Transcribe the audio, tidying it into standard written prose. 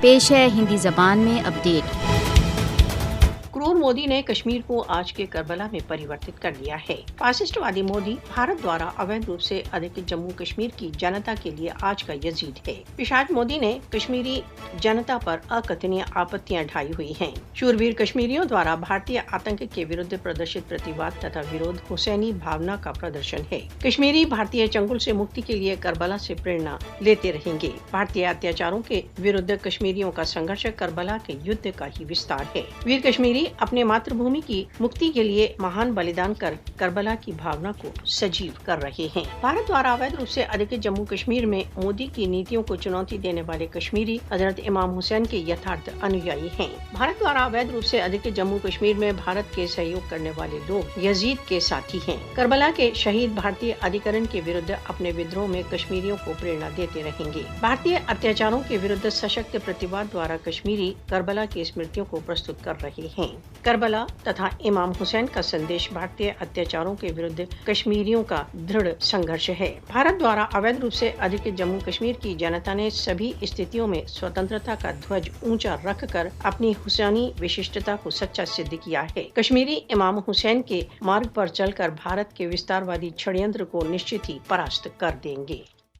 پیش ہے ہندی زبان میں اپڈیٹ۔ کرور مودی نے کشمیر کو آج کے کربلا میں پریورتت کر دیا ہے۔ فاسسٹ وادی مودی بھارت دوارا اویدھ روپ سے ادھکت جموں کشمیر کی جنتا کے لیے آج کا یزید ہے۔ پشاچ مودی نے کشمیری جنتا پر اکتھنیہ آپتیاں ڈھائی ہوئی ہیں۔ شوربیر کشمیریوں دوارا بھارتی آتنک کے ورد پردرشت پرتیواد تتھا ورودھ حسینی بھاونا کا پردرشن ہے۔ کشمیری بھارتی چنگل سے مکتی کے لیے کربلا سے پریرنا لیتے رہیں گے۔ بھارتی اتیاچاروں کے ورد کشمیریوں کا سنگھرش کربلا کے یدھ کا ہی وستار ہے۔ ویر کشمیری اپنے ماتر بھومی کی مکتی کے لیے مہان بلیدان کر کربلا کی بھاونا کو سجیو کر رہے ہیں۔ بھارت دوارا اویدھ روپ سے ادھکت جموں کشمیر میں مودی کی نیتیوں کو چنوتی دینے والے کشمیری حضرت امام حسین کے یتھارتھ انویائی ہیں۔ بھارت دوارا اویدھ روپ سے ادھکت جموں کشمیر میں بھارت کے سہیوگ کرنے والے لوگ یزید کے ساتھی ہیں۔ کربلا کے شہید بھارتی ادھیکرن کے ورد اپنے ودروہ میں کشمیریوں کو پریرنا دیتے رہیں گے۔ بھارتی اتیاچاروں کے ورد سشکت پرتیواد دوارا کشمیری کربلا کی اسمرتیوں کو پرستت کر رہے ہیں۔ کربلا تتھا امام حسین کا سندیش بھارتی اتیاچاروں کے ورد کشمیریوں کا دھڑ سنگھرش ہے۔ بھارت دوارا اویدھ روپ سے ادھکت جموں کشمیر کی جنتا نے سبھی استھتیوں میں سوتنترتا کا دھوج اونچا رکھ کر اپنی حسینی وششٹتا کو سچا سدھ کیا ہے۔ کشمیری امام حسین کے مارگ پر چل کر بھارت کے وستار وادی چھڑینتر کو نشچت ہی پراست کر دیں گے۔